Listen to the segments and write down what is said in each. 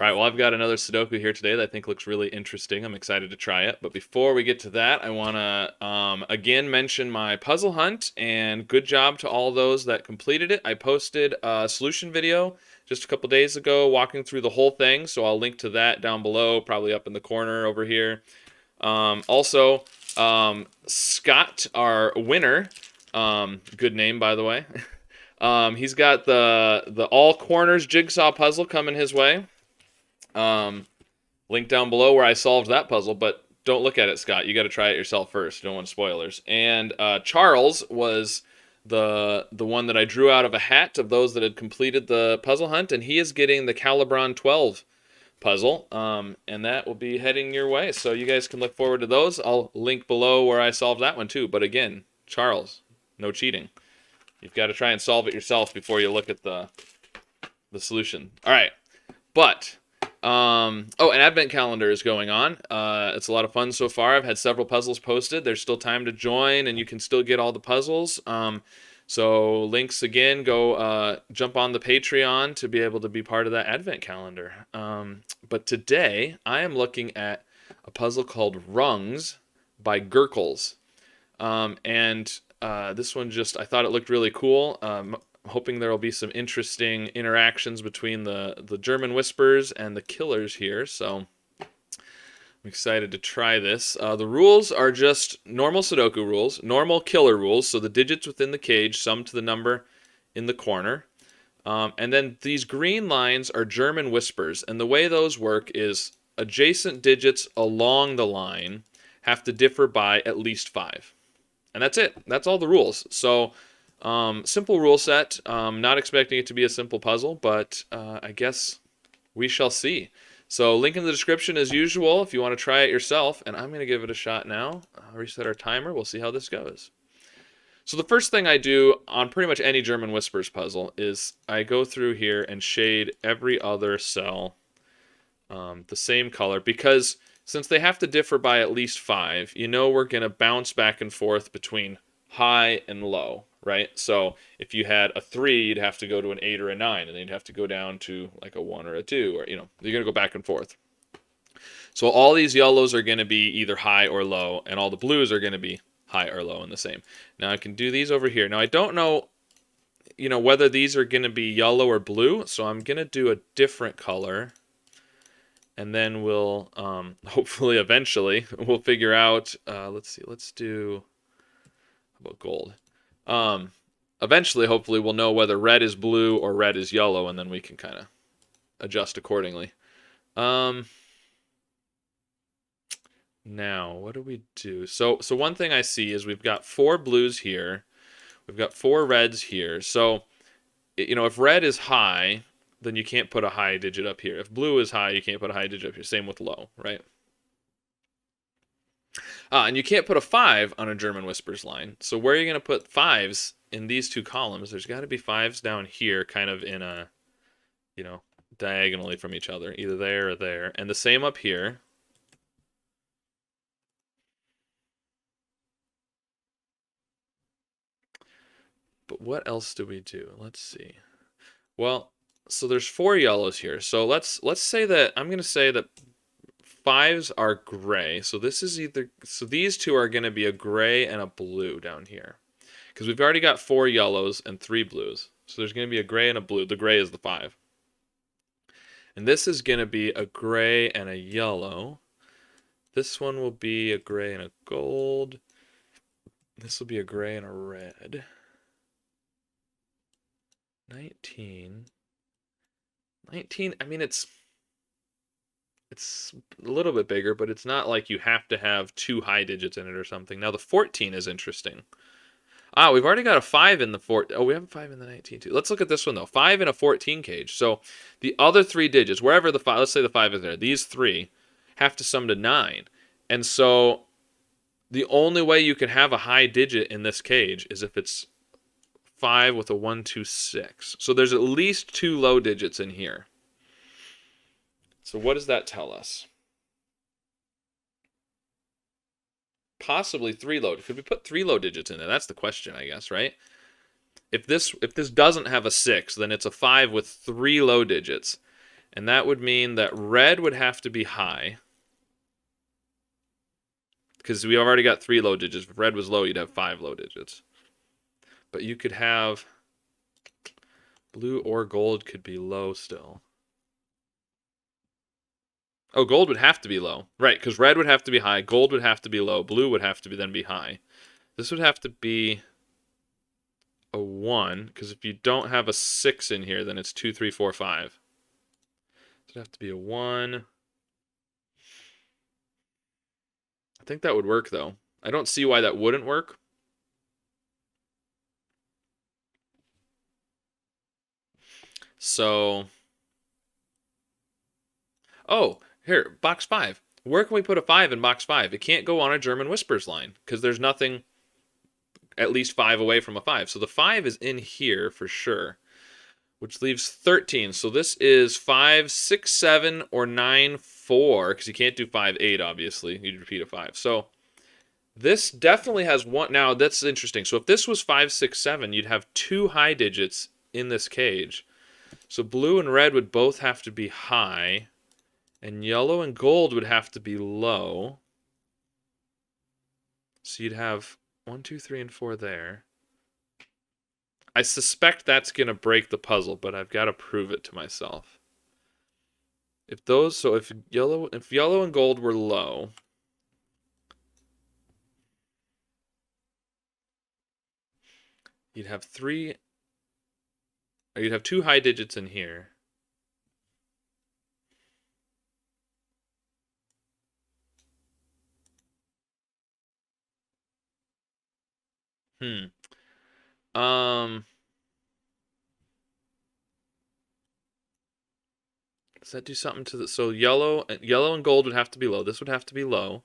All right, well, I've got another Sudoku here today that I think looks really interesting. I'm excited to try it. But before we get to that, I want to again mention my puzzle hunt and good job to all those that completed it. I posted a solution video just a couple days ago walking through the whole thing, so I'll link to that down below, probably up in the corner over here. Also, Scott, our winner, good name by the way, he's got the all corners jigsaw puzzle coming his way. Link down below where I solved that puzzle, but don't look at it, Scott. You got to try it yourself first. Don't want spoilers. And Charles was the one that I drew out of a hat of those that had completed the puzzle hunt, and he is getting the Calibron 12 puzzle, and that will be heading your way. So you guys can look forward to those. I'll link below where I solved that one too. But again, Charles, no cheating. You've got to try and solve it yourself before you look at the solution. All right, but. Oh, an advent calendar is going on. It's a lot of fun so far. I've had several puzzles posted. There's still time to join, and you can still get all the puzzles. So links again, go jump on the Patreon to be able to be part of that advent calendar. But today, I am looking at a puzzle called Rungs by grkles. This one I thought it looked really cool. Hoping there will be some interesting interactions between the German whispers and the killers here, so I'm excited to try this. The rules are just normal Sudoku rules, normal killer rules, so the digits within the cage sum to the number in the corner. And then these green lines are German whispers, and the way those work is adjacent digits along the line have to differ by at least 5. And that's it. That's all the rules. So simple rule set. Not expecting it to be a simple puzzle, but I guess we shall see. So link in the description as usual if you want to try it yourself, and I'm going to give it a shot now. Reset our timer. We'll see how this goes. So the first thing I do on pretty much any German Whispers puzzle is I go through here and shade every other cell the same color, because since they have to differ by at least 5, you know we're going to bounce back and forth between high and low. Right? So if you had a 3, you'd have to go to an 8 or a 9, and then you'd have to go down to like a 1 or a 2, or, you're going to go back and forth. So all these yellows are going to be either high or low, and all the blues are going to be high or low in the same. Now I can do these over here. Now I don't know, whether these are going to be yellow or blue, so I'm going to do a different color, and then we'll, hopefully eventually, we'll figure out, let's see, let's do, how about gold? Eventually, hopefully, we'll know whether red is blue or red is yellow, and then we can kind of adjust accordingly. Now, what do we do? So one thing I see is we've got 4 blues here. We've got 4 reds here. So, if red is high, then you can't put a high digit up here. If blue is high, you can't put a high digit up here. Same with low, right? And you can't put a 5 on a German Whispers line. So where are you going to put 5s in these 2 columns? There's got to be 5s down here, kind of in a, diagonally from each other, either there or there. And the same up here. But what else do we do? Let's see. Well, so there's 4 yellows here. So let's say that I'm going to say that 5s are gray, so this is so these 2 are going to be a gray and a blue down here, because we've already got 4 yellows and 3 blues, so there's going to be a gray and a blue. The gray is the 5, and this is going to be a gray and a yellow. This one will be a gray and a gold. This will be a gray and a red. 19. I mean, it's a little bit bigger, but it's not like you have to have 2 high digits in it or something. Now the 14 is interesting. We've already got a 5 in the 14. Oh, we have a 5 in the 19 too. Let's look at this one though. 5 in a 14 cage. So the other 3 digits, wherever the 5, let's say the 5 is there, these 3 have to sum to 9. And so the only way you can have a high digit in this cage is if it's 5 with a 1, 2, 6. So there's at least 2 low digits in here. So what does that tell us? Possibly 3 low. Could we put 3 low digits in there? That's the question, I guess, right? If this doesn't have a 6, then it's a 5 with 3 low digits. And that would mean that red would have to be high. Because we already got 3 low digits. If red was low, you'd have 5 low digits. But you could have blue or gold could be low still. Oh, gold would have to be low. Right, because red would have to be high, gold would have to be low, blue would have to then be high. This would have to be a 1, because if you don't have a 6 in here, then it's 2, 3, 4, 5. So it'd have to be a 1. I think that would work, though. I don't see why that wouldn't work. So, oh, here, box 5. Where can we put a 5 in box 5? It can't go on a German Whispers line, because there's nothing at least 5 away from a 5. So the 5 is in here for sure, which leaves 13. So this is 5, 6, 7, or 9, 4, because you can't do 5, 8, obviously. You'd repeat a 5. So this definitely has one. Now, that's interesting. So if this was 5, 6, 7, you'd have 2 high digits in this cage. So blue and red would both have to be high, and yellow and gold would have to be low. So you'd have 1, 2, 3, and 4 there. I suspect that's going to break the puzzle, but I've got to prove it to myself. If yellow and gold were low, you'd have 2 high digits in here. Does that do something to the... So yellow and gold would have to be low. This would have to be low.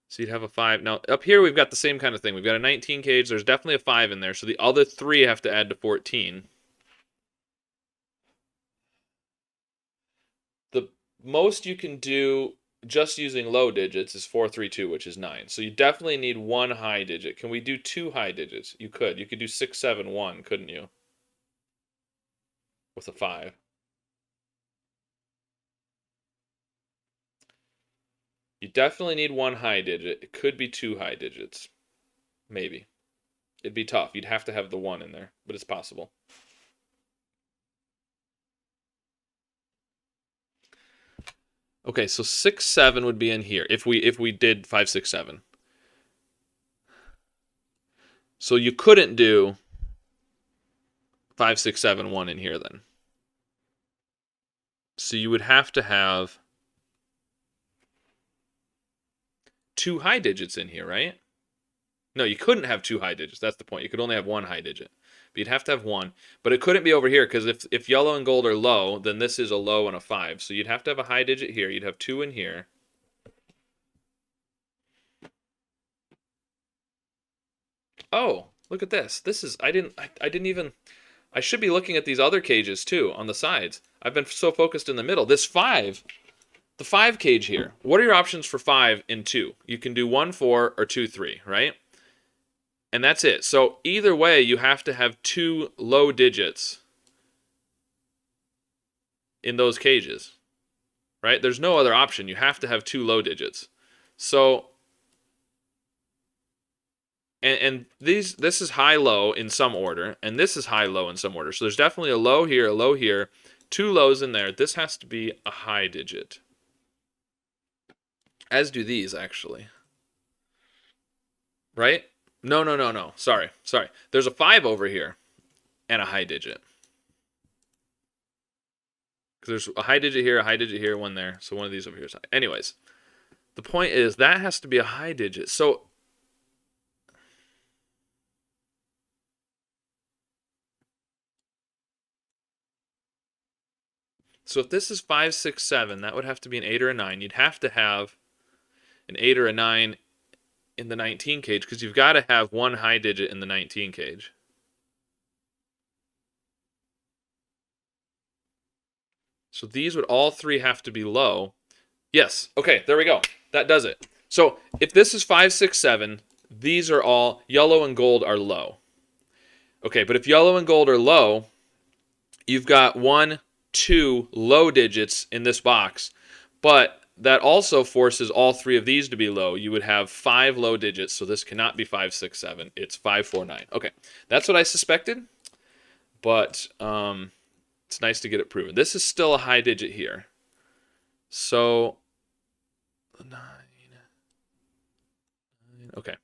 So you'd have a 5. Now, up here we've got the same kind of thing. We've got a 19 cage. There's definitely a 5 in there. So the other 3 have to add to 14. The most you can do just using low digits is 4, 3, 2, which is 9. So you definitely need 1 high digit. Can we do 2 high digits? You could. You could do 6, 7, 1, couldn't you? With a 5. You definitely need 1 high digit. It could be 2 high digits. Maybe. It'd be tough. You'd have to have the 1 in there, but it's possible. Okay, so 6, 7 would be in here if we did 5, 6, 7. So you couldn't do 5, 6, 7, 1 in here then. So you would have to have 2 high digits in here, right? No, you couldn't have 2 high digits. That's the point. You could only have 1 high digit. But you'd have to have 1. But it couldn't be over here, because if yellow and gold are low, then this is a low and a 5. So you'd have to have a high digit here. You'd have 2 in here. Oh, look at this. This is... I didn't even... I should be looking at these other cages, too, on the sides. I've been so focused in the middle. This 5... The 5 cage here. What are your options for 5 and 2? You can do 1, 4, or 2, 3, right? And that's it. So either way, you have to have 2 low digits in those cages, right? There's no other option. You have to have 2 low digits. So, and this is high-low in some order, and this is high-low in some order. So there's definitely a low here, 2 lows in there. This has to be a high digit. As do these, actually. Right? No. Sorry. There's a 5 over here and a high digit. Because there's a high digit here, 1 there. So one of these over here is high. Anyways, the point is that has to be a high digit. So if this is 5, 6, 7, that would have to be an 8 or a 9. You'd have to have an 8 or a 9 in the 19 cage, because you've got to have 1 high digit in the 19 cage. So these would all 3 have to be low. Yes. Okay, there we go. That does it. So if this is 5, 6, 7, these are all yellow and gold are low. Okay, but if yellow and gold are low, you've got 1 2 low digits in this box, but that also forces all 3 of these to be low. You would have 5 low digits, so this cannot be 5, 6, 7. It's 5, 4, 9. Okay, that's what I suspected, but it's nice to get it proven. This is still a high digit here. So, 9. Okay.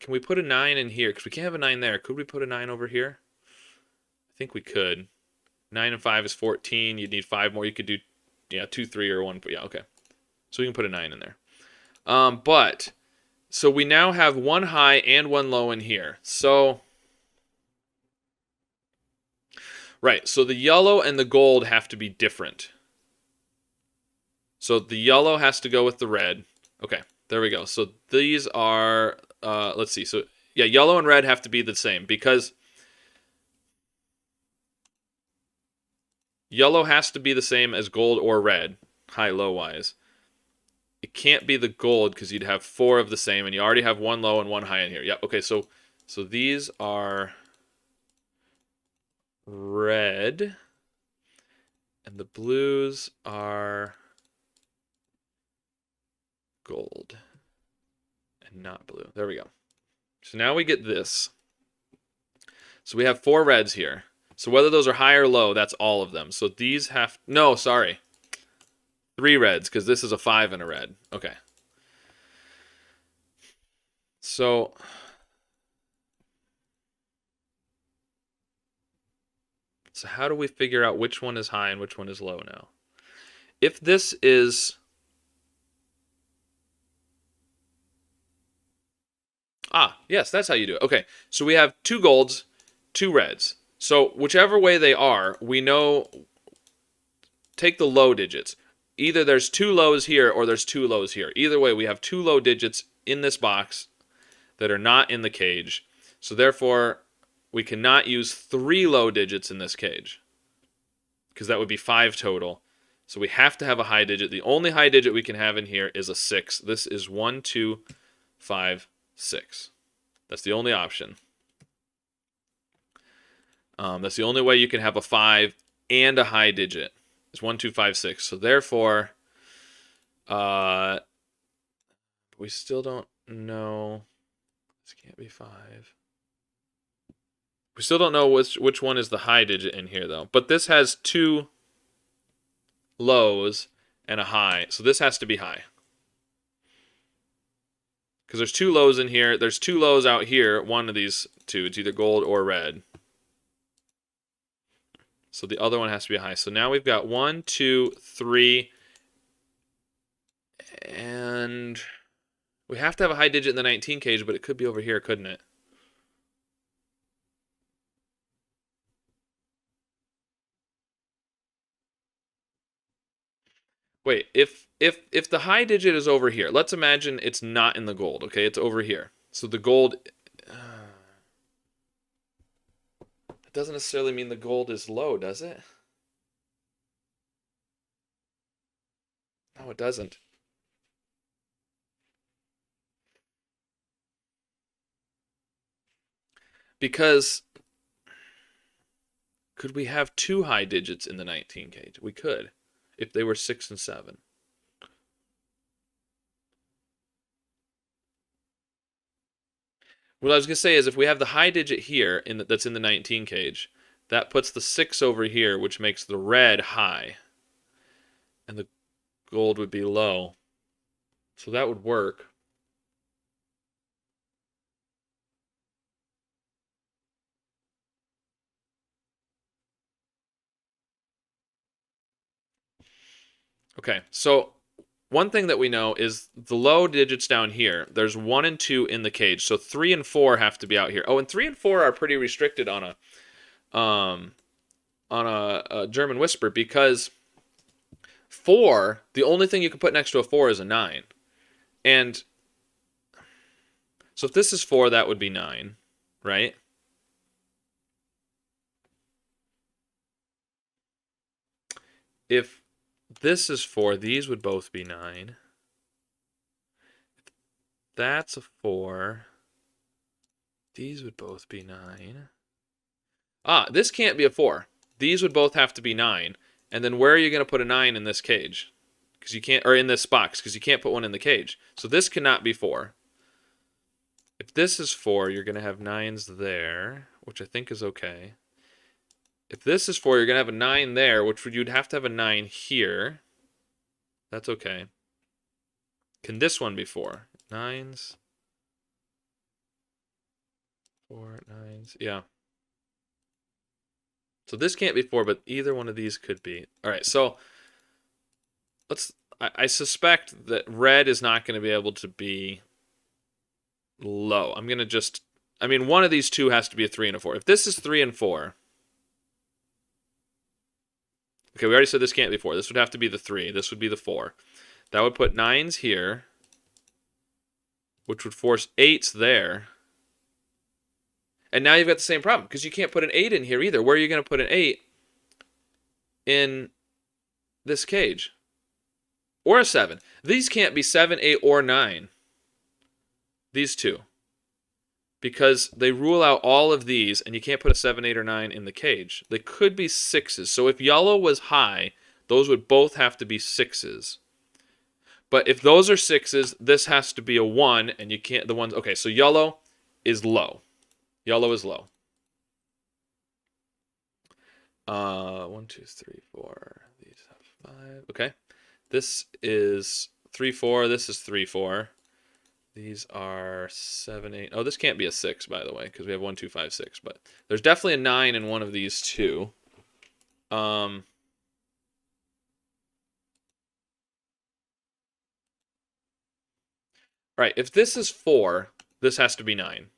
Can we put a 9 in here? Because we can't have a 9 there. Could we put a 9 over here? I think we could. 9 and 5 is 14. You'd need 5 more. You could do, 2, 3, or 1. But yeah, okay. So we can put a 9 in there. So we now have 1 high and 1 low in here. So, right. So the yellow and the gold have to be different. So the yellow has to go with the red. Okay, there we go. So these are, let's see. So yeah, yellow and red have to be the same because yellow has to be the same as gold or red, high-low wise. It can't be the gold because you'd have 4 of the same, and you already have 1 low and 1 high in here. Yep. Okay. So these are red, and the blues are gold, and not blue. There we go. So now we get this. So we have 4 reds here. So whether those are high or low, that's all of them. So these have, no, sorry. 3 reds, because this is a 5 and a red. Okay. So how do we figure out which one is high and which one is low now? If this is, yes, that's how you do it. Okay, so we have 2 golds, 2 reds. So whichever way they are, we know, take the low digits. Either there's 2 lows here or there's 2 lows here. Either way, we have 2 low digits in this box that are not in the cage. So therefore, we cannot use 3 low digits in this cage because that would be 5 total. So we have to have a high digit. The only high digit we can have in here is a 6. This is 1, 2, 5, 6. That's the only option. That's the only way you can have a 5 and a high digit. It's 1, 2, 5, 6. So therefore, we still don't know. This can't be 5. We still don't know which one is the high digit in here, though. But this has 2 lows and a high. So this has to be high. Because there's 2 lows in here. There's 2 lows out here. One of these 2. It's either gold or red. So the other one has to be high. So now we've got 1, 2, 3. And we have to have a high digit in the 19 cage, but it could be over here, couldn't it? Wait, if the high digit is over here, let's imagine it's not in the gold, okay? It's over here. So the gold, it doesn't necessarily mean the gold is low, does it? No, it doesn't. Because could we have 2 high digits in the 19 cage? We could, if they were 6 and 7. What I was going to say is if we have the high digit here that's in the 19 cage, that puts the 6 over here, which makes the red high. And the gold would be low. So that would work. Okay, so one thing that we know is the low digits down here. There's 1 and 2 in the cage, so 3 and 4 have to be out here. Oh, and 3 and 4 are pretty restricted on a German Whisper because 4, the only thing you can put next to a 4 is a 9. And so if this is 4, that would be 9, right? If this is 4, these would both be 9. That's a 4. These would both be 9. This can't be a 4. These would both have to be 9. And then where are you going to put a 9 in this cage? Because you can't, or in this box, because you can't put one in the cage. So this cannot be 4. If this is 4, you're going to have 9s there, which I think is okay. If this is 4, you're going to have a 9 there, which you'd have to have a 9 here. That's okay. Can this one be 4? 9s. 4, 9s. Yeah. So this can't be 4, but either one of these could be. All right, so I suspect that red is not going to be able to be low. I'm going to just, I mean, one of these two has to be a 3 and a 4. If this is 3 and 4, okay, we already said this can't be 4. This would have to be the 3. This would be the 4. That would put 9s here, which would force 8s there. And now you've got the same problem, because you can't put an 8 in here either. Where are you going to put an 8 in this cage? Or a 7. These can't be 7, 8, or 9. These two. Because they rule out all of these, and you can't put a 7, 8, or 9 in the cage. They could be 6s. So if yellow was high, those would both have to be 6s. But if those are 6s, this has to be a 1, and you can't, the ones, okay, so yellow is low. Yellow is low. 1, 2, 3, 4. These have 5. Okay. This is 3, 4. This is 3, 4. These are 7, 8. Oh, this can't be a 6, by the way, because we have 1, 2, 5, 6. But there's definitely a 9 in one of these two. Right. If this is 4, this has to be 9.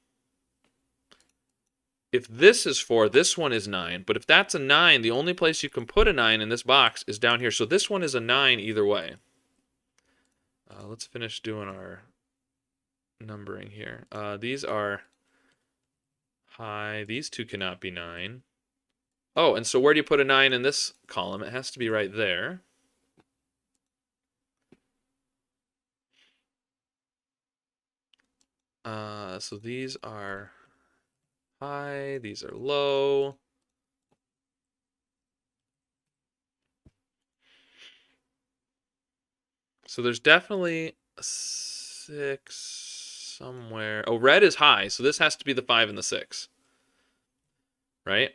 If this is 4, this one is 9. But if that's a 9, the only place you can put a 9 in this box is down here. So this one is a 9 either way. Let's finish doing our numbering here. These are high. These two cannot be 9. Oh, and so where do you put a 9 in this column? It has to be right there. So these are high. These are low. So there's definitely a 6 somewhere. Oh, red is high, so this has to be the 5 and the 6. Right?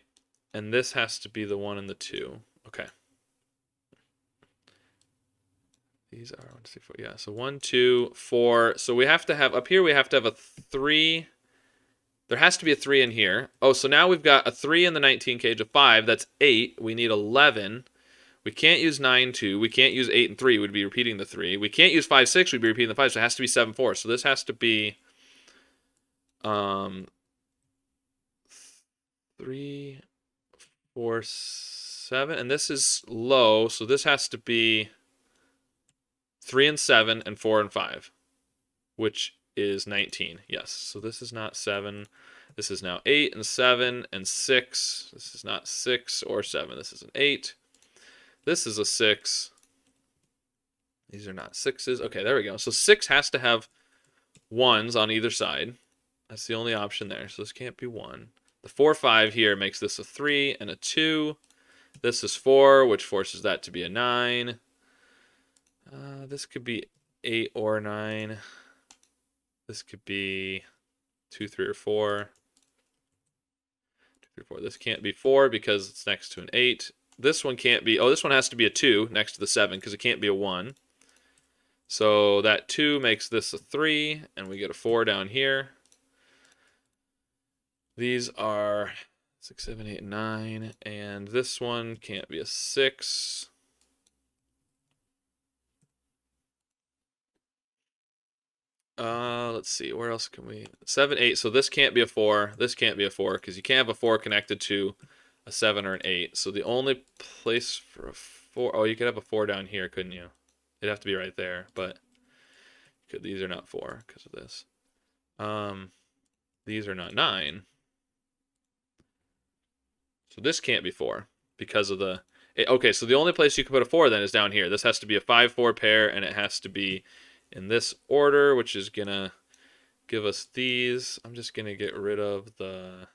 And this has to be the 1 and the 2. Okay. These are 1, 2, 4. Yeah, so 1, 2, 4. So we have to have, up here we have to have a 3. There has to be a 3 in here. Oh, so now we've got a 3 in the 19 cage, a 5. That's 8. We need 11. We can't use 9, 2. We can't use 8 and 3. We'd be repeating the 3. We can't use 5, 6. We'd be repeating the 5. So it has to be 7, 4. So this has to be 3, 4, 7. And this is low. So this has to be 3 and 7 and 4 and 5, which is 19. Yes. So this is not 7. This is now 8 and 7 and 6. This is not 6 or 7. This is an 8. This is a 6. These are not 6s. Okay, there we go. So 6 has to have 1s on either side. That's the only option there. So this can't be 1. The 4, 5 here makes this a 3 and a 2. This is 4, which forces that to be a 9. This could be 8 or 9. This could be 2, 3, or 4. 2, 3, 4. This can't be 4 because it's next to an 8. This one can't be, oh, this one has to be a 2 next to the 7 because it can't be a 1. So that 2 makes this a 3, and we get a 4 down here. These are 6, 7, 8, 9, and this one can't be a 6. Let's see, where else can we, 7, 8, so this can't be a 4, this can't be a 4, because you can't have a 4 connected to a 7 or an 8, so the only place for a 4, oh, you could have a 4 down here, couldn't you? It'd have to be right there, but these are not 4 because of this. These are not 9. So this can't be 4 because of the, okay, so the only place you can put a 4 then is down here. This has to be a 5, 4 pair, and it has to be in this order, which is going to give us these. I'm just going to get rid of the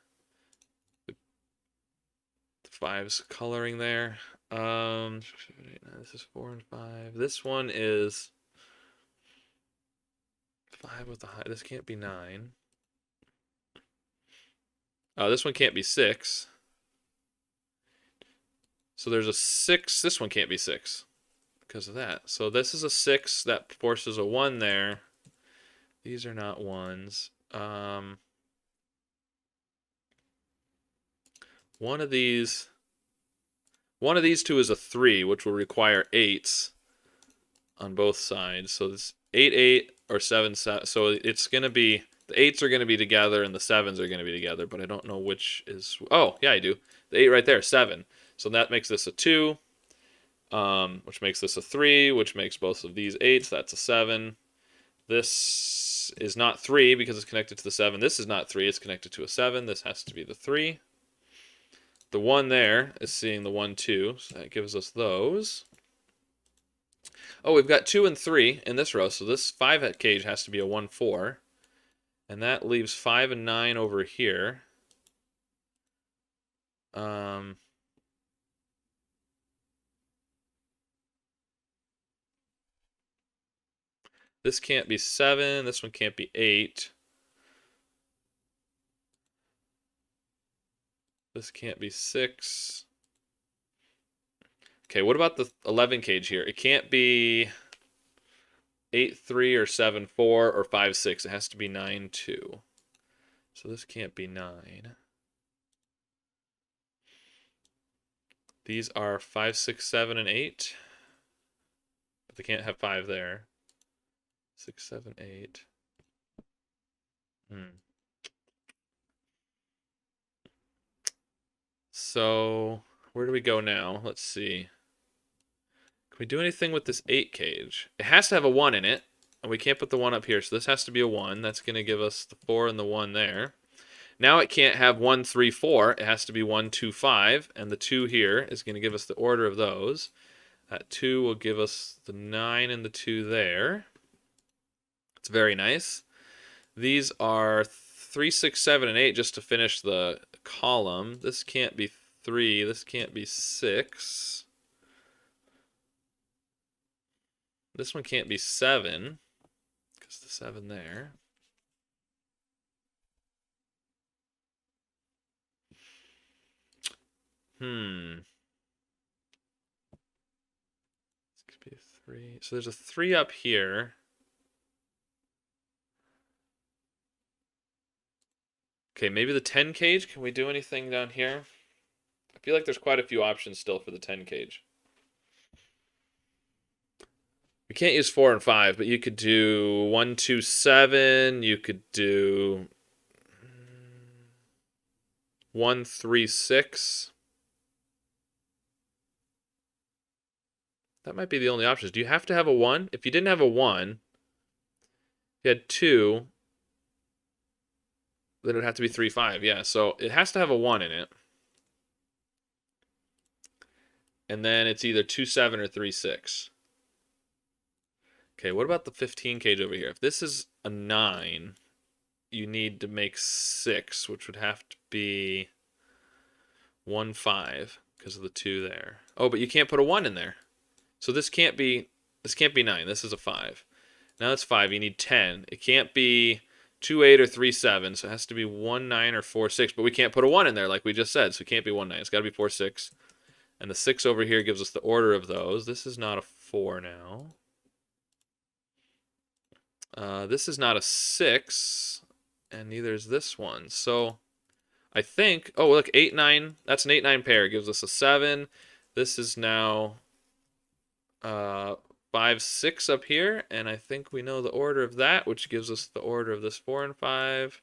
5's coloring there. This is 4 and 5. This one is 5 with the high. This can't be 9. Oh, this one can't be 6. So there's a 6. This one can't be 6 because of that. So this is a 6. That forces a 1 there. These are not 1s. One of these two is a 3, which will require 8s on both sides. So this 8, 8, or 7, 7. So it's going to be, the 8s are going to be together and the 7s are going to be together, but I don't know which is, oh, yeah, I do. The 8 right there, 7. So that makes this a 2, which makes this a 3, which makes both of these 8s. That's a 7. This is not 3 because it's connected to the 7. This is not 3. It's connected to a 7. This has to be the 3. The 1 there is seeing the 1, 2. So that gives us those. Oh, we've got 2 and 3 in this row. So this 5 cage has to be a 1, 4. And that leaves 5 and 9 over here. This can't be 7. This one can't be 8. This can't be 6. Okay, what about the 11 cage here? It can't be 8, 3, or 7, 4, or 5, 6. It has to be 9, 2. So this can't be 9. These are 5, 6, 7, and 8. But they can't have 5 there. 6, 7, 8. So, where do we go now? Let's see. Can we do anything with this 8 cage? It has to have a 1 in it, and we can't put the 1 up here, so this has to be a 1. That's going to give us the 4 and the 1 there. Now it can't have 1, 3, 4. It has to be 1, 2, 5, and the 2 here is going to give us the order of those. That 2 will give us the 9 and the 2 there. It's very nice. These are 3, 6, 7, and 8 just to finish the column. This can't be 3. This can't be 6. This one can't be 7 because the 7 there. This could be a 3. So there's a 3 up here. Okay, maybe the 10 cage. Can we do anything down here? I feel like there's quite a few options still for the 10 cage. We can't use 4 and 5, but you could do 1, 2, 7. You could do 1, 3, 6. That might be the only options. Do you have to have a 1? If you didn't have a 1, you had 2, then it'd have to be 3, 5. Yeah, so it has to have a 1 in it. And then it's either 2, 7 or 3, 6. Okay, what about the 15 cage over here? If this is a 9, you need to make 6, which would have to be 1, 5 because of the 2 there. Oh, but you can't put a 1 in there. So this can't be 9. This is a 5. Now it's 5. You need 10. It can't be 2, 8 or 3, 7. So it has to be 1, 9 or 4, 6. But we can't put a 1 in there like we just said. So it can't be 1, 9. It's got to be 4, 6. And the 6 over here gives us the order of those. This is not a 4 now. This is not a 6. And neither is this one. So I think, oh, look, 8, 9. That's an 8, 9 pair. It gives us a 7. This is now 5, 6 up here, and I think we know the order of that, which gives us the order of this 4 and 5.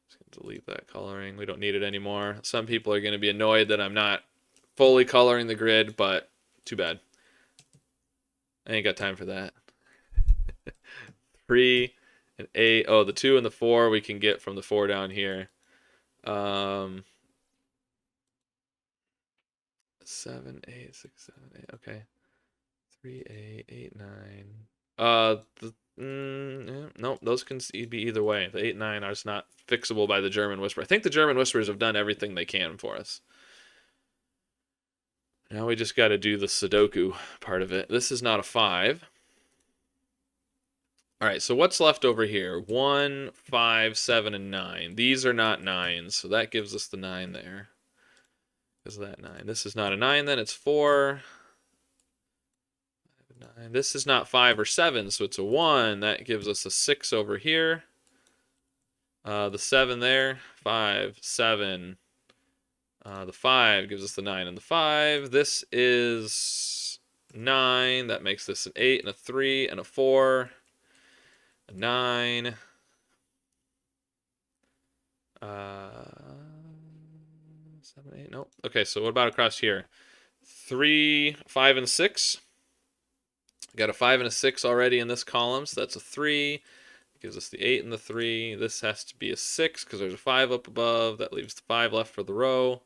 Just gonna delete that coloring. We don't need it anymore. Some people are going to be annoyed that I'm not fully coloring the grid, but too bad. I ain't got time for that. 3 and 8. Oh, the 2 and the 4 we can get from the 4 down here. 7, 8, 6, 7, 8. Okay. 3, 8, 8, 9. Nope, those can be either way. The 8, 9 are just not fixable by the German Whisperer. I think the German Whisperers have done everything they can for us. Now we just got to do the Sudoku part of it. This is not a 5. All right, so what's left over here? 1, 5, 7, and 9. These are not 9s, so that gives us the 9 there. Is that 9? This is not a 9, then it's 4. 9. This is not 5 or 7, so it's a 1. That gives us a 6 over here. The 7 there, 5, 7. The 5 gives us the 9 and the 5. This is 9. That makes this an 8 and a 3 and a 4. A 9. 7, 8. Nope. Okay, so what about across here? 3, 5, and 6. Got a 5 and a 6 already in this column, so that's a 3. Gives us the 8 and the 3. This has to be a 6 because there's a 5 up above. That leaves the 5 left for the row.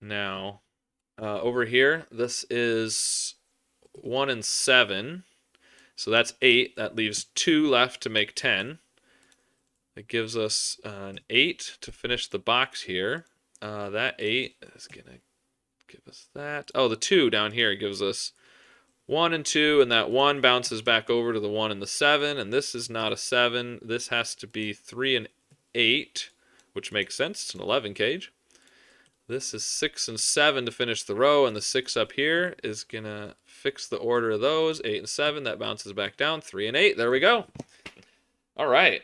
Now, over here, this is 1 and 7. So that's 8. That leaves 2 left to make 10. It gives us an 8 to finish the box here. That 8 is going to give us that. Oh, the 2 down here gives us 1 and 2, and that 1 bounces back over to the 1 and the 7, and this is not a 7. This has to be 3 and 8, which makes sense. It's an 11 cage. This is 6 and 7 to finish the row, and the 6 up here is going to fix the order of those. 8 and 7, that bounces back down. 3 and 8, there we go. All right.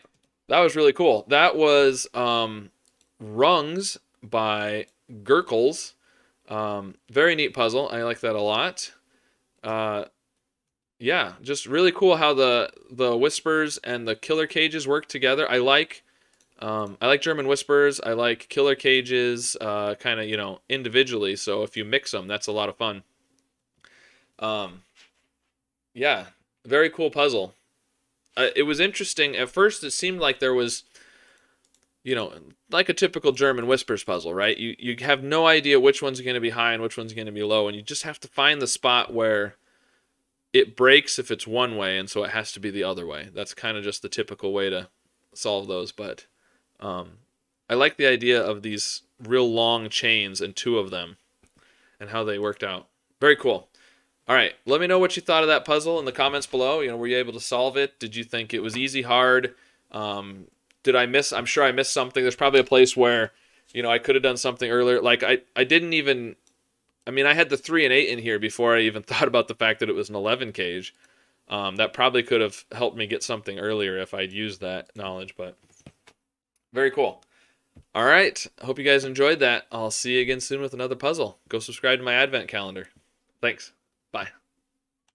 That was really cool. That was Rungs by grkles. Very neat puzzle. I like that a lot. Yeah, just really cool how the whispers and the killer cages work together. I like German whispers. I like killer cages, kind of, individually. So if you mix them, that's a lot of fun. Yeah, very cool puzzle. It was interesting. At first, it seemed like there was, like a typical German whispers puzzle, right? You have no idea which one's going to be high and which one's going to be low, and you just have to find the spot where it breaks if it's one way, and so it has to be the other way. That's kind of just the typical way to solve those, but I like the idea of these real long chains and 2 of them and how they worked out. Very cool. All right, let me know what you thought of that puzzle in the comments below. Were you able to solve it? Did you think it was easy, hard? Did I miss? I'm sure I missed something. There's probably a place where, I could have done something earlier. Like I didn't even, I had the 3 and 8 in here before I even thought about the fact that it was an 11 cage. That probably could have helped me get something earlier if I'd used that knowledge, but very cool. All right, I hope you guys enjoyed that. I'll see you again soon with another puzzle. Go subscribe to my advent calendar. Thanks. Bye.